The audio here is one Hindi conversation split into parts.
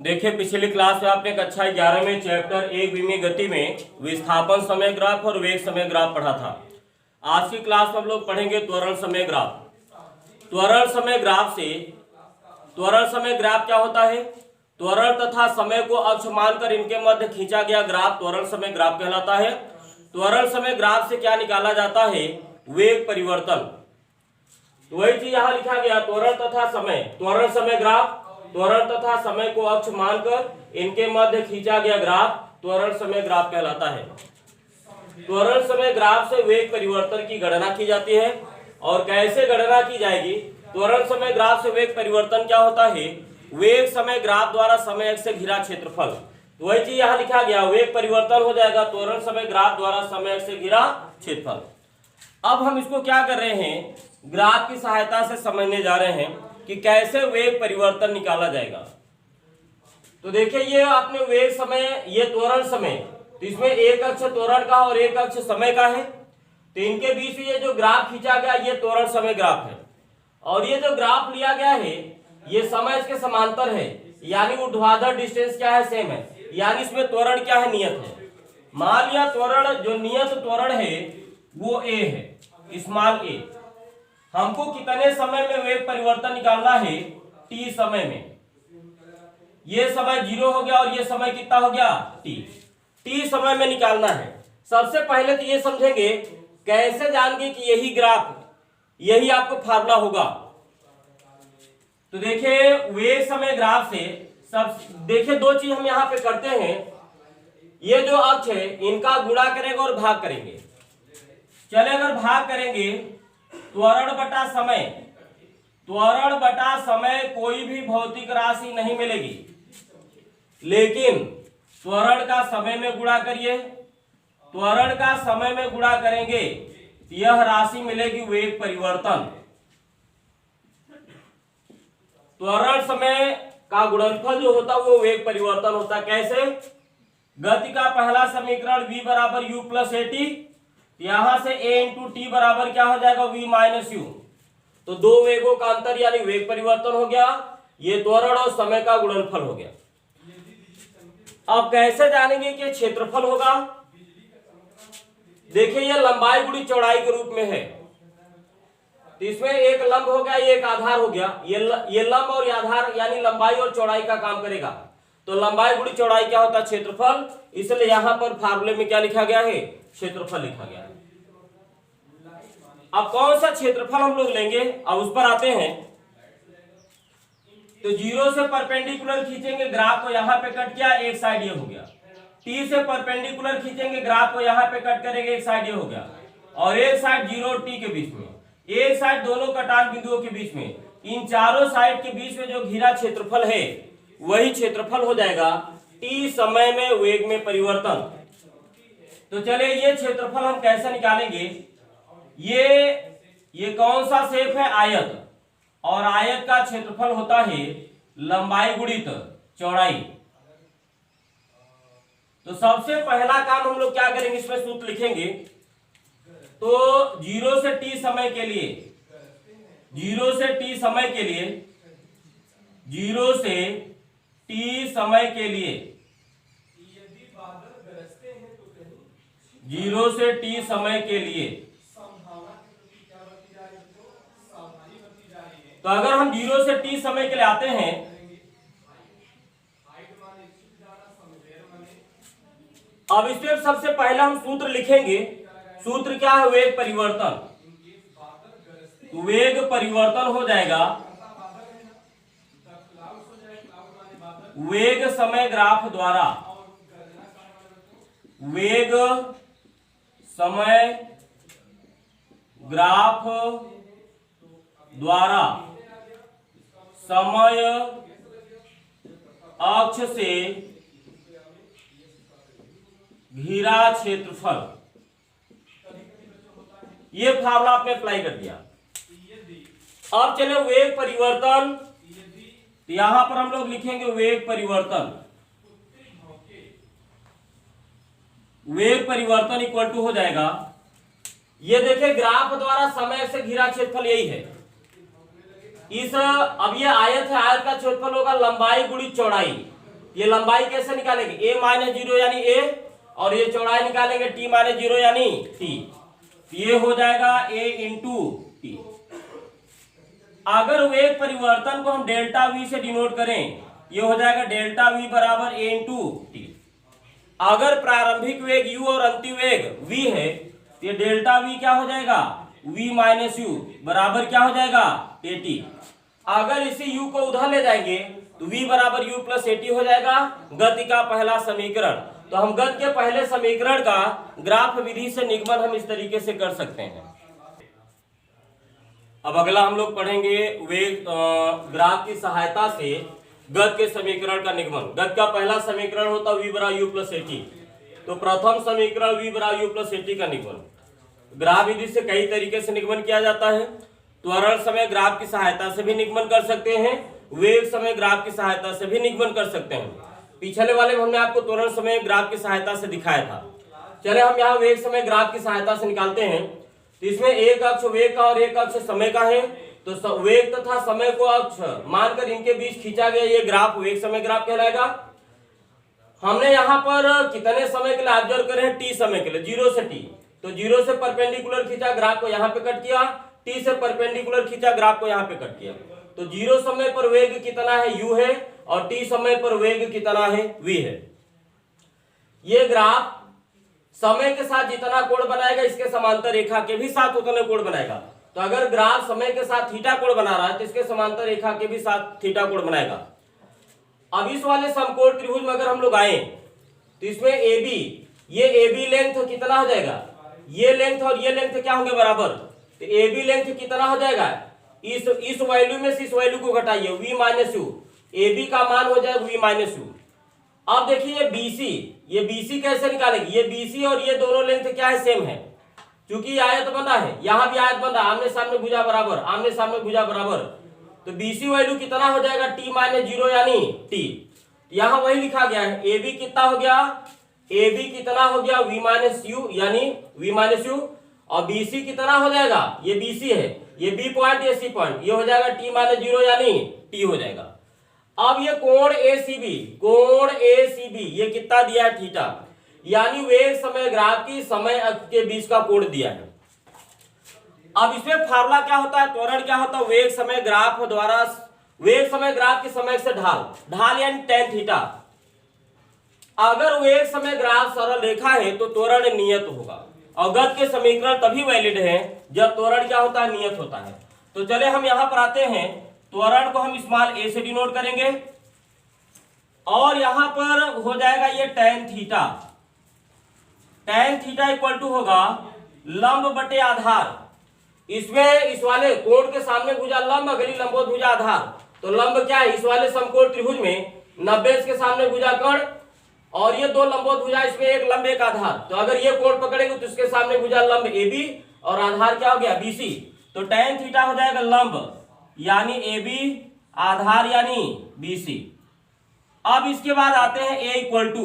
देखिए पिछली क्लास में आपने कक्षा 11 में चैप्टर 1 विमीय गति में विस्थापन समय ग्राफ और वेग समय ग्राफ पढ़ा था। आज की क्लास में हम लोग पढ़ेंगे त्वरण समय ग्राफ। त्वरण समय ग्राफ क्या होता है? त्वरण तथा समय को अक्ष मानकर इनके मध्य खींचा गया ग्राफ त्वरण समय ग्राफ कहलाता है। त्वरण समय ग्राफ से क्या निकाला जाता है? वेग परिवर्तन। वही चीज यहां लिखा गया, त्वरण तथा समय, त्वरण समय ग्राफ, त्वरण तथा समय को अक्ष मानकर इनके मध्य खींचा गया ग्राफ त्वरण समय ग्राफ कहलाता है। त्वरण समय ग्राफ से वेग परिवर्तन की गणना की जाती है। और कैसे गणना की जाएगी? त्वरण समय ग्राफ से वेग परिवर्तन क्या होता है? वेग समय ग्राफ द्वारा समय अक्ष से घिरा क्षेत्रफल। तो वही चीज यहां लिखा गया, वेग परिवर्तन हो जाएगा त्वरण समय ग्राफ द्वारा समय अक्ष से घिरा क्षेत्रफल। अब हम इसको क्या कर रहे हैं? ग्राफ की सहायता से समझने जा रहे हैं कि कैसे वेग परिवर्तन निकाला जाएगा। तो देखिए ये आपने वेग समय, ये त्वरण समय, तो इसमें एक अक्ष त्वरण का और एक अक्ष समय का है। तो इनके बीच में ये जो ग्राफ खींचा गया ये त्वरण समय ग्राफ है। और ये जो ग्राफ लिया गया है ये समय इसके समांतर है, यानी ऊर्ध्वाधर डिस्टेंस क्या है? सेम है, यानी इसमें त्वरण क्या है? नियत है। मान लिया त्वरण, जो नियत त्वरण है वो ए है, स्मॉल ए। हमको कितने समय में वेग परिवर्तन निकालना है? टी समय में। ये समय 0 हो गया और ये समय कितना हो गया? टी समय में निकालना है। सबसे पहले तो ये समझेंगे कैसे जानेंगे कि यही ग्राफ, यही आपको फार्मूला होगा। तो देखिए वेग समय ग्राफ से सब देखिए दो चीज हम यहां पे करते हैं। ये जो अक्ष है इनका गुणा करेंगे और भाग करेंगे। चले अगर भाग करेंगे त्वरण बटा समय, त्वरण बटा समय कोई भी भौतिक राशि नहीं मिलेगी, लेकिन त्वरण का समय में गुणा करिए, त्वरण का समय में गुणा करेंगे यह राशि मिलेगी वेग परिवर्तन। त्वरण समय का गुणनफल जो होता है वो वेग परिवर्तन होता है। कैसे? गति का पहला समीकरण v बराबर u प्लस ए टी, यहां से a इंटू टी बराबर क्या हो जाएगा? v minus you. तो दो वेगों का अंतर यानी वेग परिवर्तन हो गया। ये त्वरण और समय का गुणनफल हो गया। अब कैसे जानेंगे कि क्षेत्रफल होगा? देखिए ये लंबाई गुणी चौड़ाई के रूप में है। तो इसमें एक लंब हो गया, ये एक आधार हो गया। ये लंब और ये आधार यानी लंबाई और चौड़ाई का काम करेगा। तो लंबाई गुणी चौड़ाई क्या होता है? क्षेत्रफल। इसलिए यहां पर फार्मूले में क्या लिखा गया है? क्षेत्रफल लिखा गया है। अब कौन सा क्षेत्रफल हम लोग लेंगे, अब उस पर आते हैं। तो 0 से परपेंडिकुलर खींचेंगे ग्राफ को, यहां पे कट किया, एक साइड ये हो गया। टी से परपेंडिकुलर खींचेंगे ग्राफ को, यहां पे कट करेंगे, एक साइड ये हो गया। और एक साइड 0 और टी के बीच में, एक साइड दोनों कटान बिंदुओं के बीच में, इन चारों साइड के बीच में जो घिरा क्षेत्रफल है वही क्षेत्रफल हो जाएगा टी समय में वेग में परिवर्तन। तो चलिए ये क्षेत्रफल हम कैसे निकालेंगे? ये कौन सा शेप है? आयत। और आयत का क्षेत्रफल होता है लंबाई गुणित चौड़ाई। तो सबसे पहला काम हम लोग क्या करेंगे, इसमें सूत्र लिखेंगे। तो 0 से t समय के लिए, 0 से t समय के लिए, 0 से t समय के लिए, 0 से t समय के लिए, तो अगर हम 0 से t समय के लिए आते हैं, अब इसमें सबसे पहले हम सूत्र लिखेंगे। सूत्र क्या है? वेग परिवर्तन। वेग परिवर्तन हो जाएगा वेग समय ग्राफ द्वारा, वेग समय ग्राफ द्वारा समय अक्ष से घिरा क्षेत्रफल। ये फार्मूला आपने अप्लाई कर दिया। अब चले वेग परिवर्तन, तो यहां पर हम लोग लिखेंगे वेग परिवर्तन। वेग परिवर्तन इक्वल टू हो जाएगा, ये देखिए ग्राफ द्वारा समय से घिरा क्षेत्रफल यही है। अब ये आयत है, आयत का क्षेत्रफल होगा लंबाई गुणित चौड़ाई। ये लंबाई कैसे निकालेंगे, a माइनस 0 यानी a, और ये चौड़ाई निकालेंगे t माइनस 0 यानी t। ये हो जाएगा a इंटू टी। अगर वेग परिवर्तन को हम डेल्टा v से डिनोट करें, ये हो जाएगा डेल्टा v बराबर a इंटू टी। अगर प्रारंभिक वेग u और अंतिम वेग v है, तो ये डेल्टा v क्या हो जाएगा, v माइनस यू बराबर क्या हो जाएगा, at। अगर इसी u को उधर ले जाएंगे तो v बराबर u प्लस at हो जाएगा, गति का पहला समीकरण। तो हम गति के पहले समीकरण का ग्राफ विधि से निगमन हम इस तरीके से कर सकते हैं। अब अगला हम लोग पढ़ेंगे वेग ग्राफ की सहायता से गति के समीकरण का निगमन। गति का पहला समीकरण होता है v बराबर u प्लस at। तो प्रथम समीकरण v बराबर u प्लस at का निगमन ग्राफ विधि से कई तरीके से निगमन किया जाता है। त्वरण समय ग्राफ की सहायता से भी निगमन कर सकते हैं, वेग समय ग्राफ की सहायता से भी निगमन कर सकते हैं। पिछले वाले में हमने आपको त्वरण समय ग्राफ की सहायता से दिखाया था। चले हम यहाँ वेग समय ग्राफ की सहायता से निकालते हैं। तो इसमें एक अक्ष वेग का और एक अक्ष समय का है। तो वेग तथा समय को अक्ष मानकर इनके बीच खींचा गया ये ग्राफ वेग समय ग्राफ कहलाएगा। हमने यहाँ पर कितने समय के लिए ऑब्जर्व करे हैं, टी समय के लिए, 0 से टी। तो 0 से परपेंडिकुलर खींचा, ग्राफ को यहाँ पे कट किया, टी से परपेंडिकुलर खींचा, ग्राफ को यहाँ पे कट किया। तो 0 समय पर वेग कितना है, u है, और t समय पर वेग कितना है, v है। ये ग्राफ समय के साथ जितना कोण बनाएगा, इसके समांतर रेखा के भी साथ उतने कोण बनाएगा। तो अगर ग्राफ समय के साथ थीटा कोण बना रहा है तो इसके समांतर रेखा के भी साथ थीटा कोण बनाएगा। अब इस वाले समकोण त्रिभुज में अगर हम लोग आए तो इसमें AB, ये AB लेंथ कितना हो जाएगा, ये लेंथ और ये लेंथ क्या होंगे, बराबर। तो AB लेंथ कितना हो जाएगा, इस वैल्यू में से इस वैल्यू को घटाइए, v माइनस यू, AB का मान हो जाएगा v माइनस यू। अब देखिए ये BC कैसे निकालेंगे, ये BC और ये दोनों लेंथ क्या है, सेम है। क्योंकि आयत बना है, यहाँ भी आयत बना, आमने सामने भुजा बराबर, आमने सामने भुजा बराबर। तो BC वैल्यू कितना हो जाएगा, t माइनस 0 यानी t। यहाँ वही लिखा गया है, AB कितना हो गया, AB कितना हो गया, v माइनस यू यानी v माइनस यू, और BC कितना हो जाएगा, ये BC है, ये B पॉइंट, ये C पॉइंट, ये हो जाएगा t माइनस 0 यानी t हो जाएगा। अब ये कोण ACB ये कितना दिया है, थीटा, यानी वेग समय ग्राफ की समय अक्ष के बीच का कोण दिया है। अब इसमें फार्मूला क्या होता है, त्वरण क्या होता है, वेग समय ग्राफ द्वारा, वेग समय ग्राफ के समय से ढाल यानी tan थीटा। अगर वेग समय ग्राफ सरल रेखा है तो त्वरण नियत होगा, और गति के समीकरण तभी वैलिड है जब त्वरण क्या होता है, नियत होता है। तो चले हम यहां पर आते हैं, त्वरण को हम स्मॉल a से डिनोट करेंगे, और यहां पर हो जाएगा ये tan थीटा इक्वल टू होगा लंब बटे आधार। इसमें इस वाले कोण के सामने भुजा लंब, अगली लंबवत भुजा आधार। तो लंब क्या है, इस वाले समकोण त्रिभुज में 90 के सामने भुजा कर्ण, और ये दो लंबवत भुजा, इसमें एक लंब एक आधार। तो अगर ये कोण पकड़ेंगे तो इसके सामने भुजा लंब AB और आधार क्या हो गया, BC। तो tan थीटा हो जाएगा लंब यानी AB, आधार यानी BC। अब इसके बाद आते हैं A इक्वल टू,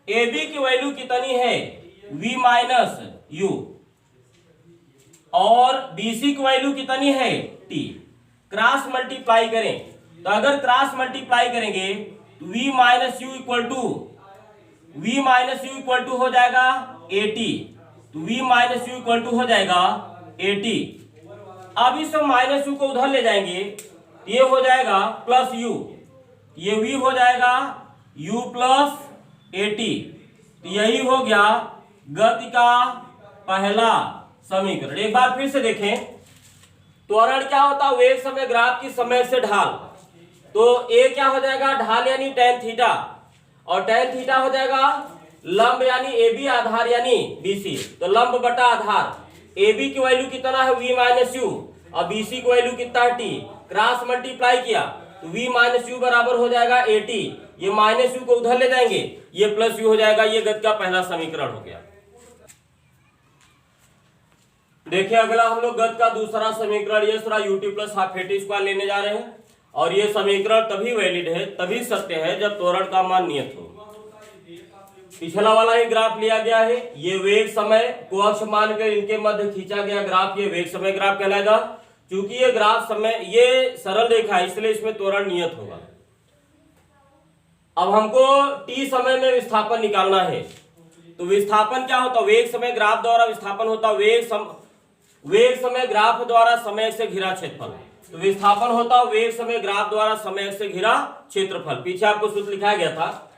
AB की वैल्यू कितनी है, v माइनस यू, और BC की वैल्यू कितनी है, t। क्रॉस मल्टीप्लाई करें, तो अगर क्रॉस मल्टीप्लाई करेंगे तो v minus U equal to हो जाएगा AT। तो v minus U equal to हो जाएगा AT। अब इस माइनस यू को उधर ले जाएंगे, ये हो जाएगा प्लस यू, ये v हो जाएगा u प्लस AT। तो यही हो गया गति का पहला समीकरण। एक बार फिर से देखें, त्वरण क्या होता है, वेग समय ग्राफ की समय से ढाल। तो a क्या हो जाएगा, ढाल यानी tan थीटा, और tan थीटा हो जाएगा लंब यानी AB, आधार यानी BC। तो लंब बटा आधार, AB की वैल्यू कितना है, v माइनस यू, और BC की वैल्यू कितना है, t। क्रॉस मल्टीप्लाई किया तो v माइनस यू बराबर हो जाएगा AT। ये माइनस यू को उधर ले जाएंगे, ये प्लस यू हो जाएगा। ये गति का पहला समीकरण हो गया। देखिए अगला हम लोग गति का दूसरा समीकरण, ये थोड़ा ut plus half AT square लेने जा रहे हैं, और ये समीकरण तभी वैलिड है, तभी सत्य है जब त्वरण का मान नियत हो। पिछला वाला ही ग्राफ लिया गया है, ये वेग समय को अक्ष मानकर इनके मध्य खींचा गया ग्राफ, ये वेग समय ग्राफ कहलाएगा। क्योंकि ये ग्राफ समय, ये सरल रेखा है, इसलिए इसमें त्वरण नियत होगा। अब हमको t समय में विस्थापन निकालना है। तो विस्थापन क्या होता है? वेग समय ग्राफ द्वारा विस्थापन होता है वेग समय ग्राफ द्वारा समय से घिरा क्षेत्रफल। तो विस्थापन होता है वेग समय ग्राफ द्वारा समय से घिरा क्षेत्रफल। पीछे आपको सूत्र लिखाया गया था।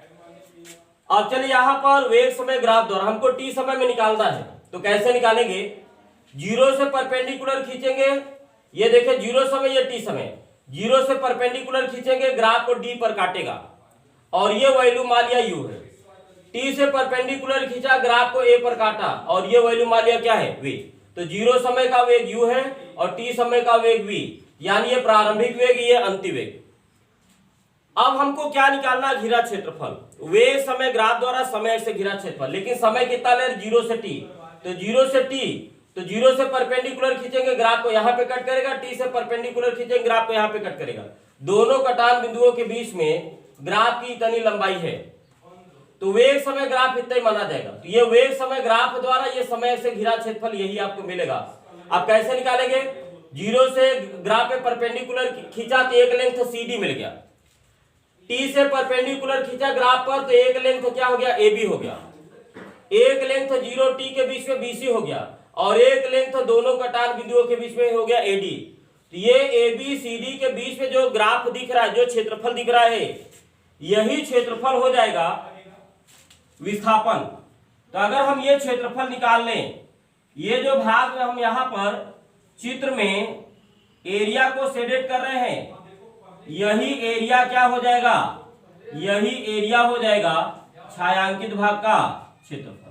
अब चलिए यहाँ पर वेग समय ग्राफ द्वारा हमको t समय में निकालना है। तो कैसे निकालेंगे? जीरो से परपेंडिकुलर खींचेंगे, ये देखिए जीरो समय, ये टी समय, जीरो से परपेंडिकुलर खींचेंगे, ग्राफ को डी पर काटेगा और ये वैल्यू मान लिया यू है। टी से परपेंडिकुलर खींचा, ग्राफ को ए पर काटा और ये वैल्यू मान लिया क्या है? वी। तो जीरो समय का वेग यू है और टी समय का वेग वी, यानी ये प्रारंभिक वेग, ये अंतिम वेग। अब हमको क्या निकालना? घिरा क्षेत्रफल। वेग समय ग्राफ द्वारा समय से घिरा क्षेत्रफल, लेकिन समय कितना ले? जीरो से टी। तो जीरो से टी, तो जीरो से परपेंडिकुलर खींचेंगे, ग्राफ को यहाँ पे कट करेगा, टी से परपेंडिकुलर खींचेंगे, ग्राफ को यहाँ पे कट करेगा। दोनों कटान बिंदुओं के बीच में ग्राफ की इतनी लंबाई है, तो वेग समय ग्राफ इतना ही माना जाएगा। तो ये वेग समय ग्राफ द्वारा ये समय से घिरा क्षेत्रफल, यही आपको मिलेगा। आप कैसे निकालेंगे? जीरो से ग्राफ पे परपेंडिकुलर खींचा तो एक लेंथ CD मिल गया, टी से परपेंडिकुलर खींचा ग्राफ पर तो एक लेंथ क्या हो गया? AB हो गया। एक लेंथ जीरो टी के बीच में BC हो गया और एक लेंथ दोनों कटान बिंदुओं के बीच में हो गया AD। तो ये ABCD के बीच में जो ग्राफ दिख रहा है, जो क्षेत्रफल दिख रहा है, यही क्षेत्रफल हो जाएगा विस्थापन। तो अगर हम ये क्षेत्रफल निकाल लें, ये जो भाग हम यहां पर चित्र में एरिया को शेडेड कर रहे हैं, यही एरिया क्या हो जाएगा? यही एरिया हो जाएगा छायांकित भाग का क्षेत्रफल।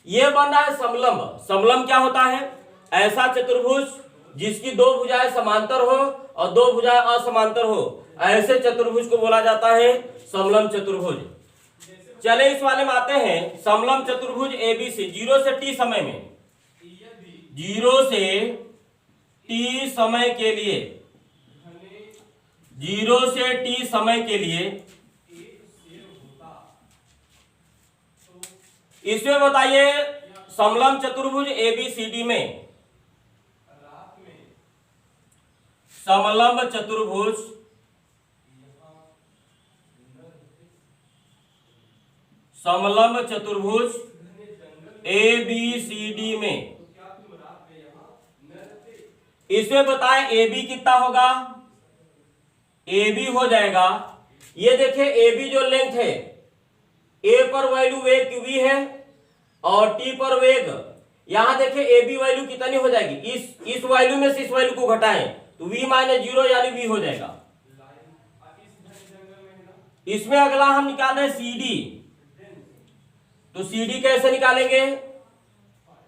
यह बन रहा है समलंब। समलंब क्या होता है? ऐसा चतुर्भुज जिसकी दो भुजाएं समांतर हो और दो भुजाएं असमांतर हो, ऐसे चतुर्भुज को बोला जाता है समलंब चतुर्भुज। चले इस वाले में आते हैं। समलंब चतुर्भुज ABC जीरो से टी समय में, जीरो से टी समय के लिए, जीरो से टी समय के लिए इसमें बताइए समलंब चतुर्भुज ABCD में, समलंब चतुर्भुज ABCD में इसमें बताएं AB कितना होगा? AB हो जाएगा, ये देखिए AB जो लेंथ है, A पर वैल्यू वेग V है और T पर वेग, यहां देखिए AB वैल्यू कितनी हो जाएगी? इस वैल्यू में से इस वैल्यू को घटाएं तो V माइनस 0 यानी V हो जाएगा। इसमें अगला हम निकाल रहे हैं CD। तो CD कैसे निकालेंगे?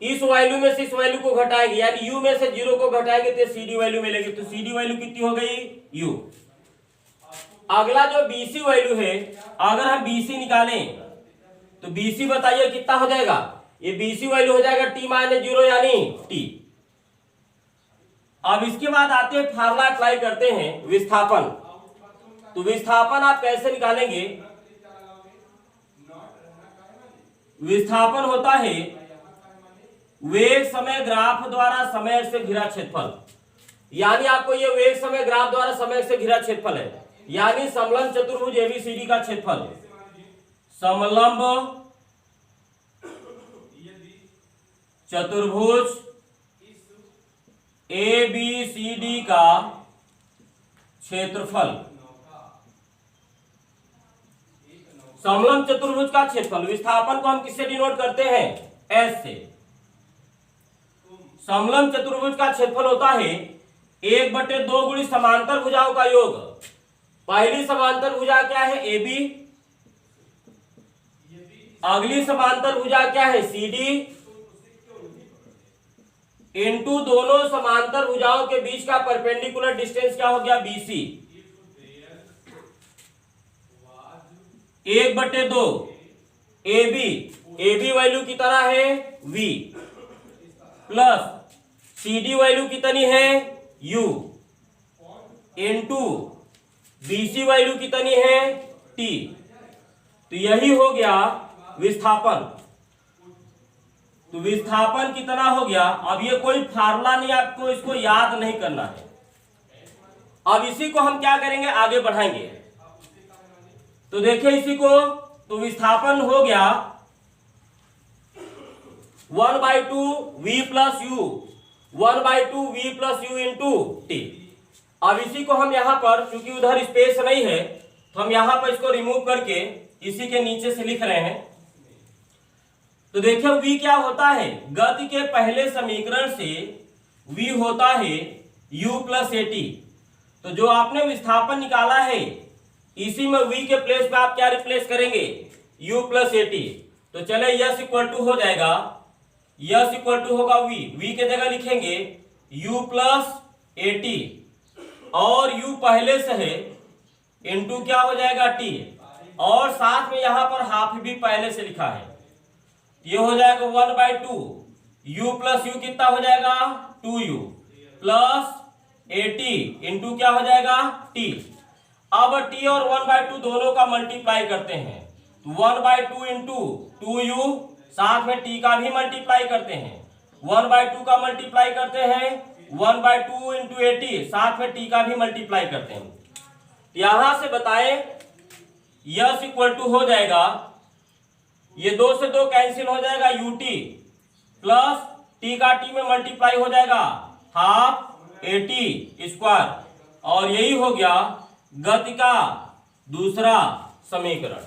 इस वैल्यू में से इस वैल्यू को घटाएंगे, यानी U में से 0 को घटाएंगे तो CD वैल्यू मिलेगी। तो CD वैल्यू कितनी हो गई? U। अगला जो BC वैल्यू है, अगर हम BC निकालें तो BC बताइए कितना हो जाएगा? ये BC वैल्यू हो जाएगा T माइनस 0 यानी T। अब इसके बाद आते हैं, फार्मूला अप्लाई करते हैं विस्थापन। तो विस्थापन आप कैसे निकालेंगे? विस्थापन होता है वेग समय ग्राफ द्वारा समय से घिरा क्षेत्रफल, यानी आपको ये वेग समय ग्राफ द्वारा समय से घिरा क्षेत्रफल है, यानी समलंब चतुर्भुज ABCD का क्षेत्रफल। समलंब चतुर्भुज ABCD का क्षेत्रफल, समलंब चतुर्भुज का क्षेत्रफल। विस्थापन को हम किससे डिनोट करते हैं? S से। समलंब चतुर्भुज का क्षेत्रफल होता है 1/2 गुणित समांतर भुजाओं का योग। पहली समांतर भुजा क्या है? AB। अगली समांतर भुजा क्या है? CD। इनटू दोनों समांतर भुजाओं के बीच का परपेंडिकुलर डिस्टेंस क्या हो गया? BC। 1/2 AB वैल्यू की तरह है V, प्लस CD वैल्यू कितनी है? U, इनटू BC वैल्यू कितनी है? T। तो यही हो गया विस्थापन। तो विस्थापन कितना हो गया? अब ये कोई फार्मूला नहीं, आपको इसको याद नहीं करना है। अब इसी को हम क्या करेंगे? आगे बढ़ाएंगे। तो देखिए इसी को, तो विस्थापन हो गया 1/2 v plus you, 1/2 v plus you into T. अब इसी को हम यहां पर, चूंकि उधर स्पेस नहीं है तो हम यहां पर इसको रिमूव करके इसी के नीचे से लिख रहे हैं। तो देखिए v क्या होता है, गति के पहले समीकरण से v होता है u प्लस एटी। तो जो आपने विस्थापन निकाला है इसी में v के प्लेस पे आप क्या रिप्लेस करेंगे, u प्लस एटी। तो चले यस इक्वल टू हो जाएगा, यस इक्वल टू होगा v के जगह लिखेंगे u प्लस एटी और u पहले से है इंटू क्या हो जाएगा t, और साथ में यहां पर हाफ भी पहले से लिखा है, ये हो जाएगा 1/2 u प्लस यू कितना हो जाएगा 2u प्लस 80 इंटू क्या हो जाएगा t। अब t और 1/2 दोनों का मल्टीप्लाई करते हैं, तो 1/2 इंटू 2u, साथ में t का भी मल्टीप्लाई करते हैं, 1/2 का मल्टीप्लाई करते हैं 1/2 इंटू 80, साथ में t का भी मल्टीप्लाई करते हैं। यहां से बताएं यस इक्वल टू हो जाएगा, ये 2 से 2 कैंसिल हो जाएगा ut प्लस t का t में मल्टीप्लाई हो जाएगा हाफ 80 स्क्वायर, और यही हो गया गति का दूसरा समीकरण।